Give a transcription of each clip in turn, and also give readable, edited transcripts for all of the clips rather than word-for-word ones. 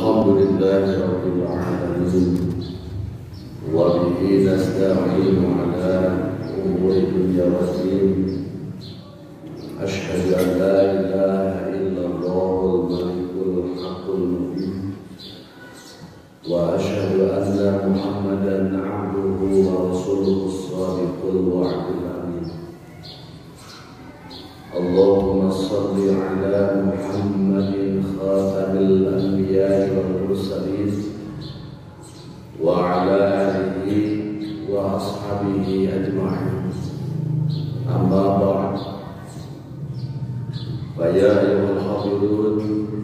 Alhamdulillahi Rabbil Alamin. Wa bihi nasta'inu ala umuri dunya wa din. Ashhadu an la ilaha illallahul malikul haqqul mubin. Wa ashhadu anna Muhammadan abduhu wa rasuluhu as-sadiqul wa'dul amin. Allahumma salli ala Muhammadin khatamil anbiya'i wal mursalin wa ala alihi wa ashabihi ajma'in. Amma ba'd. Fa ya ayyuhal hafidun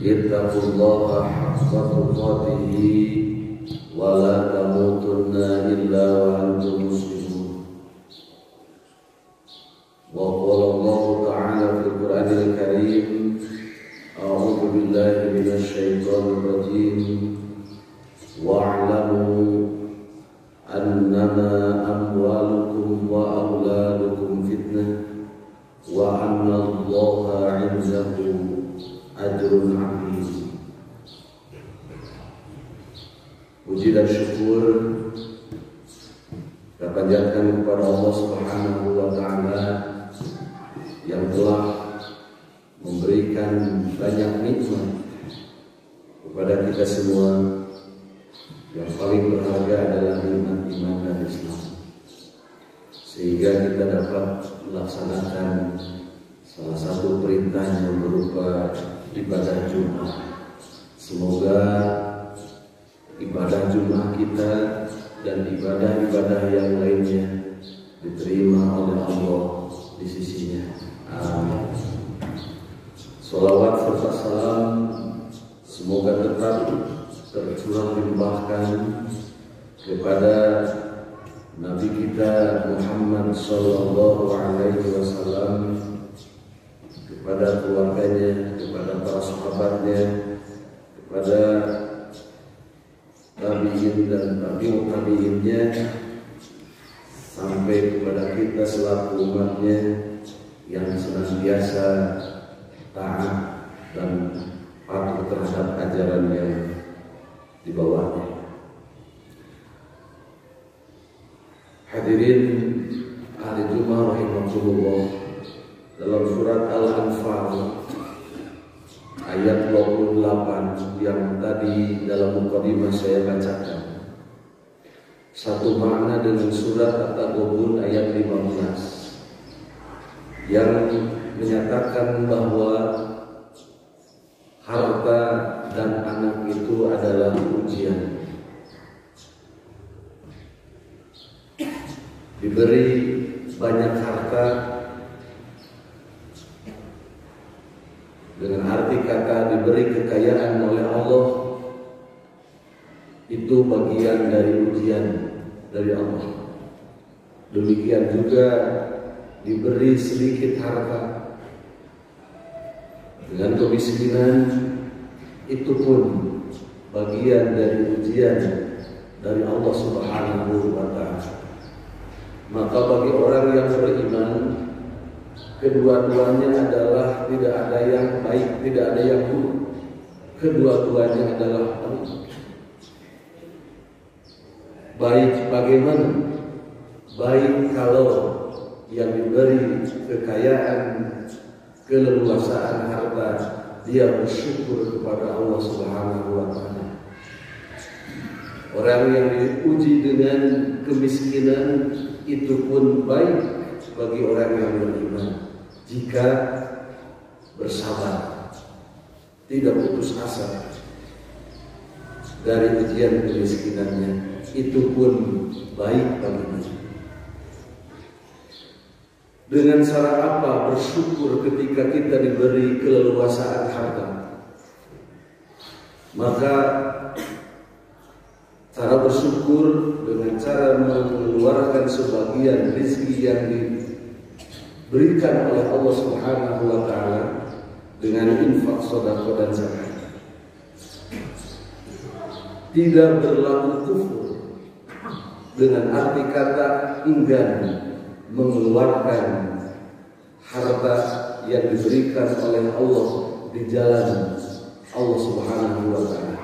ittaqullaha haqqa tuqatih wa la tamutunna illa wa antum muslimun. Wa qala Allah ta'ala fil Qur'anil Karim, a'udzu billahi minasy syaithanir rajim. Wa'lamu annama amwalukum wa auladukum fitnah wa anna Allaha 'indahu ajrun 'azim. Puji dan syukur kita panjatkan kepada Allah Subhanahu wa taala yang telah memberikan banyak nikmat kepada kita semua. Yang paling berharga adalah nikmat iman dan Islam, sehingga kita dapat melaksanakan salah satu perintah yang berupa ibadah Jumat. Semoga ibadah Jumat kita dan ibadah-ibadah yang lainnya diterima oleh Allah di sisinya. Amin. Salawat serta salam semoga tetap tercurah limpahkan kepada Nabi kita Muhammad sallallahu alaihi wasallam, kepada keluarganya, kepada para sahabatnya, kepada tabi'in dan tabi'ut tabi'innya, sampai kepada kita selaku umatnya yang senantiasa taat dan patuh terhadap ajaran yang di bawahnya. Hadirin ahli Jumat rahimakumullah, dalam surat Al-Anfal ayat 28 yang tadi dalam mukadimah saya bacakan, satu makna dengan surat At-Taghabun ayat 15 yang menyatakan bahwa harta dan anak itu adalah ujian. Diberi banyak harta dengan arti kata diberi kekayaan oleh Allah, itu bagian dari ujian dari Allah. Demikian juga diberi sedikit harta dengan kemiskinan, itu pun bagian dari ujian dari Allah Subhanahu wa ta'ala. Maka bagi orang yang beriman, kedua-duanya adalah tidak ada yang baik, tidak ada yang buruk. Kedua-duanya adalah baik. Baik bagaimana? Baik kalau yang diberi kekayaan, keleluasaan harta, dia bersyukur kepada Allah Subhanahu wa ta'ala. Orang yang diuji dengan kemiskinan, itu pun baik bagi orang yang beriman jika bersabar, tidak putus asa dari ujian kemiskinannya, itu pun baik baginya. Dengan cara apa bersyukur ketika kita diberi keleluasaan harta? Maka cara bersyukur dengan cara mengeluarkan sebagian rezeki yang diberikan oleh Allah Subhanahu wa ta'ala dengan infak, sedekah dan zakat. Tidak berlaku kufur dengan arti kata enggan mengeluarkan harta yang diberikan oleh Allah di jalan Allah Subhanahu wa Ta'ala.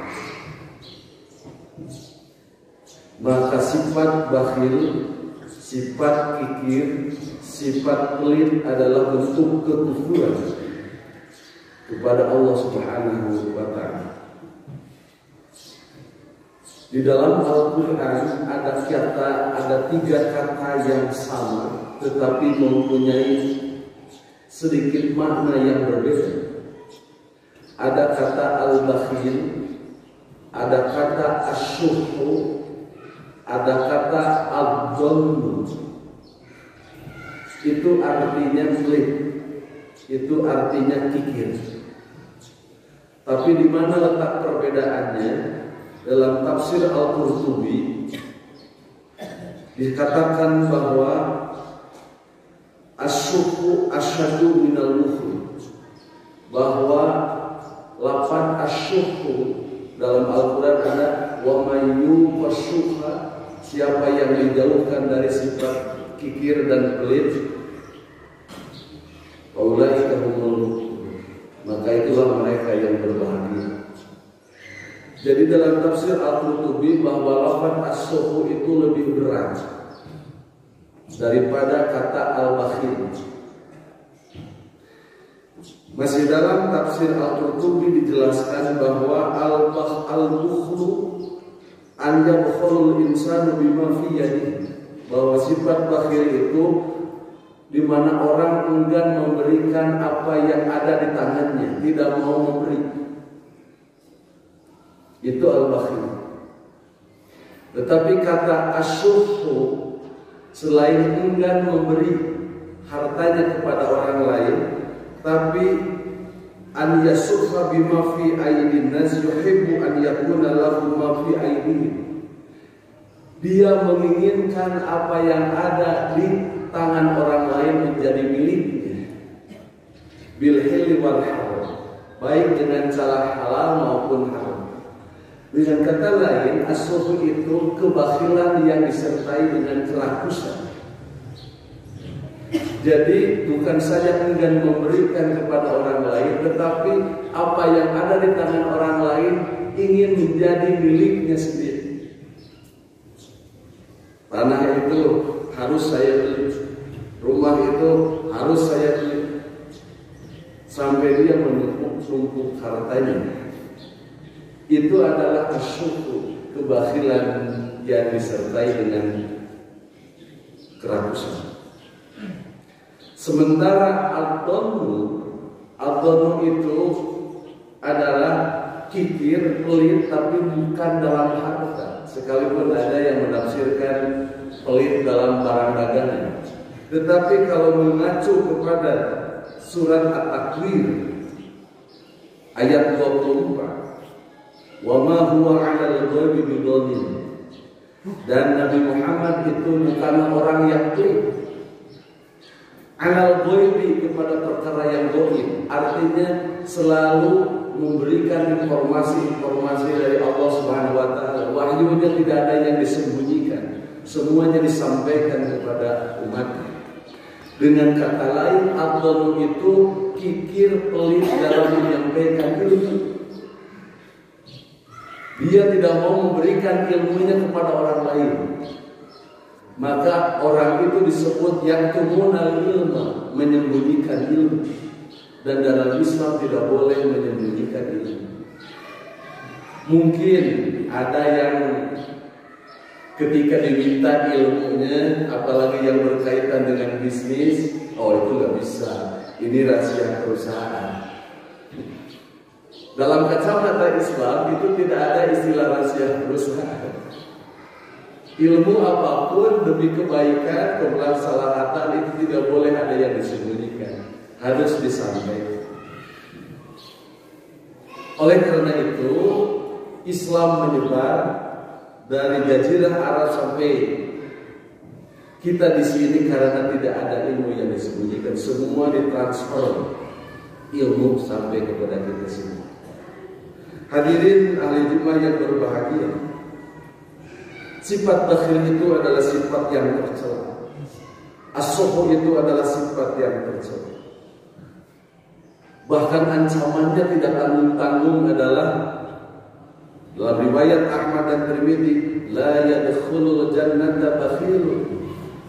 Maka sifat bakhil, sifat kikir, sifat pelit adalah bentuk kekufuran kepada Allah Subhanahu wa Ta'ala. Di dalam Al-Quran ada 3 kata yang sama tetapi mempunyai sedikit makna yang berbeda. Ada kata al-bakhil, ada kata asyuhu, ada kata ad-dhannu. Itu artinya pelit, itu artinya kikir. Tapi di mana letak perbedaannya? Dalam tafsir Al-Qurtubi dikatakan bahwa asyuhu asyadu minal bukhli, bahwa lafaz asyuhu dalam Al-Quran ada wa mayyu wasyuha, siapa yang dijauhkan dari sifat kikir dan pelit, faulaika humul, maka itulah mereka yang berbahagia. Jadi dalam tafsir Al-Qurtubi bahwa lafaz as-suhu itu lebih berat daripada kata al-bakhil. Masih dalam tafsir Al-Qurtubi dijelaskan bahwa al-bukhlu an yabkhulul insanu bima fi yadihi, bahwa sifat bakhil itu di mana orang enggan memberikan apa yang ada di tangannya, tidak mau memberi. Itu al-bakhil. Tetapi kata asyuhu, selain enggan memberi hartanya kepada orang lain, tapi an yasukha bima fi aydin nas yuhibbu an yakuna lahu ma fi aydihim. Dia menginginkan apa yang ada di tangan orang lain menjadi miliknya. Bil hilli wal haram, baik dengan cara halal maupun haram. Dengan kata lain, as-suhu itu kebakhilan yang disertai dengan kerakusan. Jadi bukan saja enggan memberikan kepada orang lain, tetapi apa yang ada di tangan orang lain ingin menjadi miliknya sendiri. Tanah itu harus saya beli, rumah itu harus saya beli, sampai dia menumpuk hartanya. Itu adalah asyuku, kebakhilan yang disertai dengan kerakusan. Sementara ad-dhannu itu adalah kikir, pelit, tapi bukan dalam harta. Sekalipun ada yang menafsirkan pelit dalam barang dagangan. Tetapi kalau mengacu kepada surat At-Takwir ayat 24, wa ma huwa 'alal ghaibi bidhanin, dan Nabi Muhammad itu bukan orang yang pelit. 'Alal ghaibi, kepada perkara yang gaib, artinya selalu memberikan informasi-informasi dari Allah Subhanahu wa Ta'ala. Wahyunya tidak ada yang disembunyikan, semuanya disampaikan kepada umatnya. Dengan kata lain, ad-dhannu itu kikir, pelit dalam menyampaikan ilmu. Dia tidak mau memberikan ilmunya kepada orang lain. Maka orang itu disebut yaktumunal ilma, menyembunyikan ilmu. Dan dalam Islam tidak boleh menyembunyikan ilmu. Mungkin ada yang ketika diminta ilmunya, apalagi yang berkaitan dengan bisnis, oh itu nggak bisa, ini rahasia perusahaan. Dalam kacamata Islam itu tidak ada istilah rahasia perusahaan. Ilmu apapun demi kebaikan, kemaslahatan itu tidak boleh ada yang disembunyikan, harus disampaikan. Oleh karena itu, Islam menyebar dari Jazirah Arab sampai kita di sini karena tidak ada ilmu yang disembunyikan, semua ditransfer ilmu sampai kepada kita semua. Hadirin ahli Jumat yang berbahagia, sifat bakhil itu adalah sifat yang tercela. As-suhu itu adalah sifat yang tercela. Bahkan ancamannya tidak tanggung-tanggung adalah dalam riwayat Ahmad dan Tirmidzi, la yadkhulul jannata bakhil,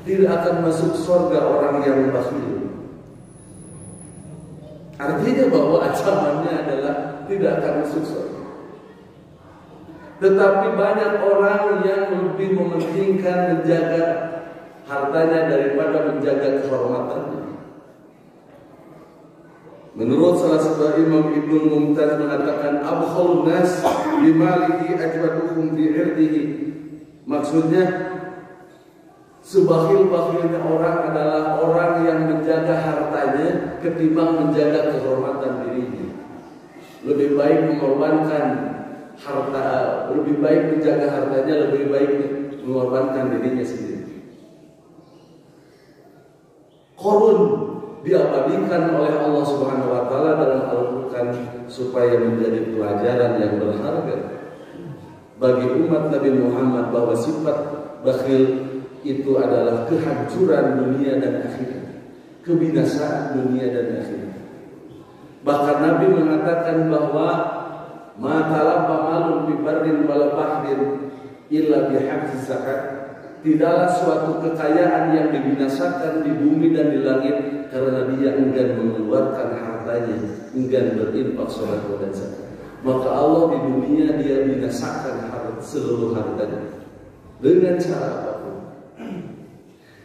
tidak akan masuk surga orang yang bakhil. Artinya bahwa ancamannya adalah tidak akan masuk surga. Tetapi banyak orang yang lebih mementingkan menjaga hartanya daripada menjaga kehormatannya. Menurut salah satu imam Ibnu Mumtaz mengatakan abkhulun nas bimalihi ajwaduhum bi'irdihi. Maksudnya sebakhil-bakhilnya orang adalah orang yang menjaga hartanya ketimbang menjaga kehormatan dirinya. Lebih baik mengorbankan harta, lebih baik menjaga hartanya, lebih baik mengorbankan dirinya sendiri. Qarun diabadikan oleh Allah Subhanahu wa taala dalam Al-Qur'an supaya menjadi pelajaran yang berharga bagi umat Nabi Muhammad bahwa sifat bakhil itu adalah kehancuran dunia dan akhirat, kebinasaan dunia dan akhirat. Bahkan Nabi mengatakan bahwa ma talaba malun bi barrin wala bahrin illa bihafzi zakat. Tidaklah suatu kekayaan yang dibinasakan di bumi dan di langit karena dia enggan mengeluarkan hartanya, enggan berinfak sedekah dan zakat. Maka Allah di dunia dia binasakan seluruh hartanya dengan cara apapun.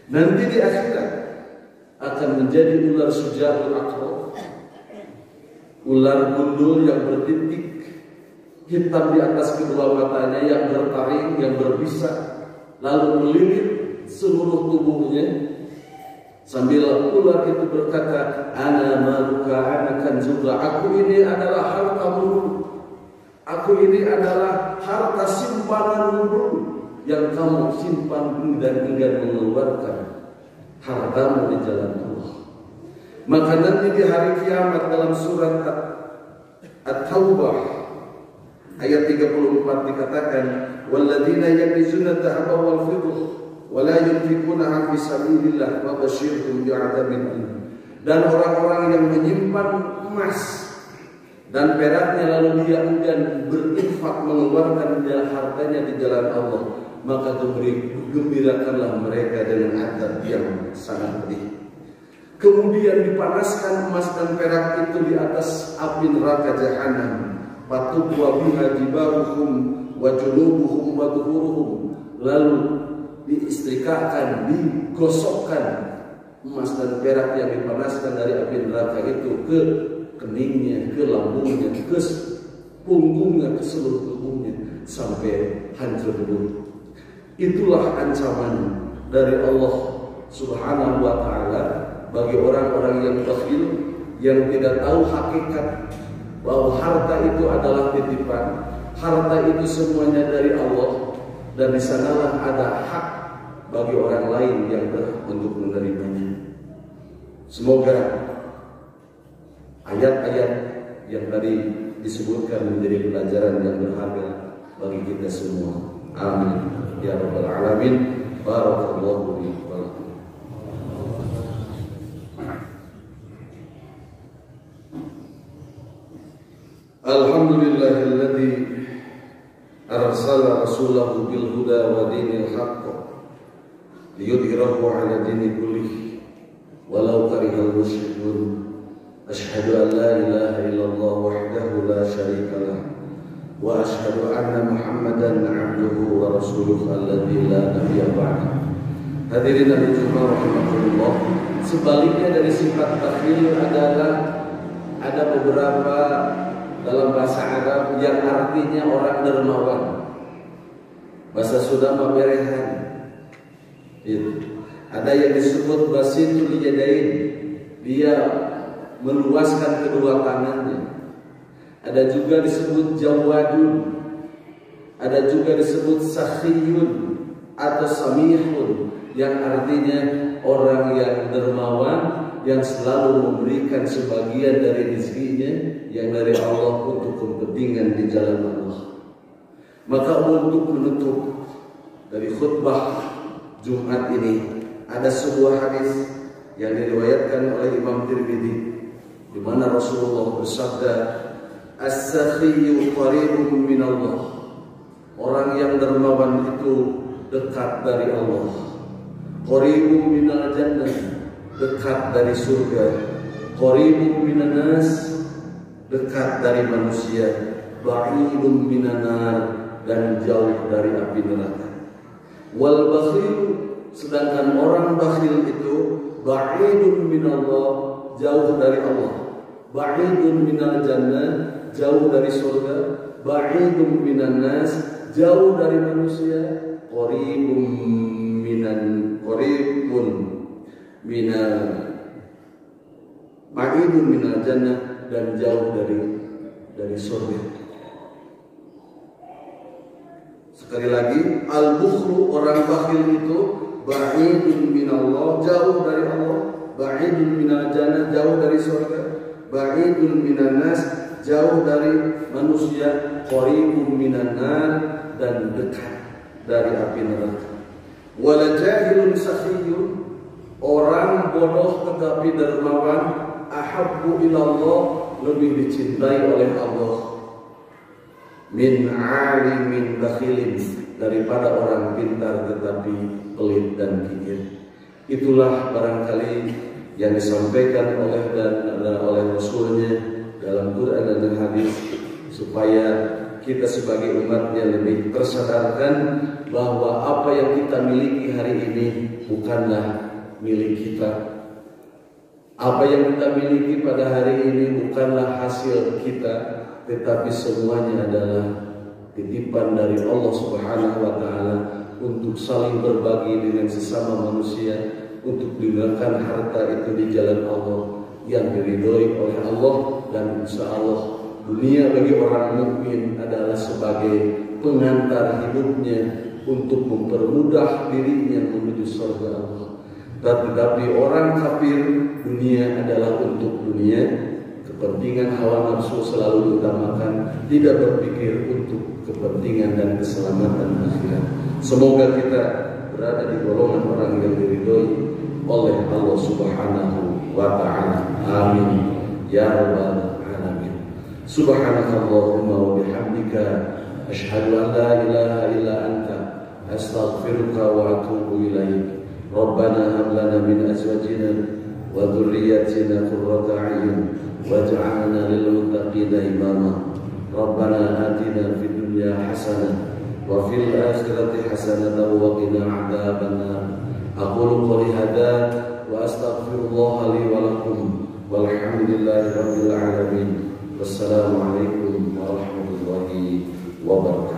Nanti di akhirat akan menjadi ular sujarul aqrab, ular gundul yang bertitik hitam di atas kedua matanya, yang bertaring, yang berbisa, lalu melilit seluruh tubuhnya sambil ular itu berkata, ana maluka ana kanzuka, aku ini adalah hartamu, aku ini adalah harta simpananmu dulu yang kamu simpan dan enggan mengeluarkan hartamu di jalan Allah. Maka nanti di hari kiamat dalam surat At-Taubah ayat 34 dikatakan, walladzina yaknizuna dhahaba wal fiddah wa la yunfiqunaha fi sabilillah wa basyirhum bi'adzabin alim. Dan orang-orang yang menyimpan emas dan peraknya lalu dia enggan berinfak mengeluarkan hartanya di jalan Allah, maka gembirakanlah mereka dengan azab yang sangat pedih. Kemudian dipanaskan emas dan perak itu di atas api neraka jahanam. Fatubwa biha jibahuhum wa junubuhum wa dhuhuruhum, lalu diistrikakan, digosokkan emas dan perak yang dipanaskan dari api neraka itu ke keningnya, ke lambungnya, ke punggungnya, ke seluruh tubuhnya sampai hancur lebur. Itulah ancaman dari Allah Subhanahu wa taala bagi orang-orang yang bakhil, yang tidak tahu hakikat bahwa harta itu adalah titipan, harta itu semuanya dari Allah, dan di sanalah ada hak bagi orang lain yang berhak untuk menerimanya. Semoga ayat-ayat yang tadi disebutkan menjadi pelajaran yang berharga bagi kita semua. Amin ya rabbal alamin. Barakallahu fi walakum. Alhamdulillahilladzi arsala rasulahu bil huda wa dinil haqq liyudhhirahu 'ala dini kullih walau karihal musyrikun. Asyhadu an la ilaha illallah wahdahu la syarika lah wa asyhadu anna Muhammadan 'abduhu wa rasuluhu alladzi la nabiyya ba'da. Hadirin dan jemaah rahimakumullah, sebaliknya dari sifat bakhil adalah ada beberapa dalam bahasa Arab yang artinya orang dermawan. Bahasa Sunda berehan. Itu. Ada yang disebut basitul yadain, dia meluaskan kedua tangannya. Ada juga disebut jawadun. Ada juga disebut sakhiyun atau samihun, yang artinya orang yang dermawan, yang selalu memberikan sebagian dari rezekinya yang dari Allah untuk kepentingan di jalan Allah. Maka untuk menutup dari khutbah Jumat ini, ada sebuah hadis yang diriwayatkan oleh Imam Tirmidzi di mana Rasulullah bersabda, "As-sakhiyyu qaribun minallah." Orang yang dermawan itu dekat dari Allah. Qaribun minal jannah, dekat dari surga. Qaribun minan nas, dekat dari manusia. Ba'idun minan nar, dan jauh dari api neraka. Wal bakhil, sedangkan orang bakhil itu ba'idun minallah, jauh dari Allah. Ba'idun minal jannah, jauh dari surga. Ba'idun minan nas, jauh dari manusia. Qaribun minal ba'idun minal jannah, dan jauh dari surga. Sekali lagi, al-bukhlu, orang bakhil itu ba'idun minallah, jauh dari Allah. Ba'idun minal jannah, jauh dari surga. Ba'idun minan nas, jauh dari manusia. Qaribun minan nar, dan dekat dari api neraka. Wala jahilun sakhiyun, orang bodoh tetapi dermawan, ahabbu ilallah, lebih dicintai oleh Allah, min alimin bakhilin, daripada orang pintar tetapi pelit dan kikir. Itulah barangkali yang disampaikan oleh Rasulnya dalam Quran dan hadis, supaya kita sebagai umatnya lebih tersadarkan bahwa apa yang kita miliki hari ini bukanlah milik kita. Apa yang kita miliki pada hari ini bukanlah hasil kita, tetapi semuanya adalah titipan dari Allah Subhanahu wa Ta'ala untuk saling berbagi dengan sesama manusia, untuk digunakan harta itu di jalan Allah yang diridhoi oleh Allah. Dan insya Allah dunia bagi orang mukmin adalah sebagai pengantar hidupnya untuk mempermudah dirinya menuju surga Allah. Tetapi orang kafir, dunia adalah untuk dunia, kepentingan hawa nafsu selalu diutamakan, tidak berpikir untuk kepentingan dan keselamatan akhirat. Semoga kita berada di golongan orang yang diridhoi oleh Allah Subhanahu wa Ta'ala. Amin ya rabbal alamin. Subhanakallahumma wa bihamdika, asyhadu an la ilaha illa anta, astaghfiruka wa atubu ilaik. Rabbana hab lana min azwajina wa dhurriyyatina qurrata a'yun waj'alna lil muttaqina imama. Rabbana atina fid dunya hasanah wa fil akhirati hasanah wa qina adzabannar. Aqulu qouli hadza wa astaghfirullah li wa lakum walhamdulillahi rabbil alamin. Wassalamualaikum warahmatullahi wabarakatuh.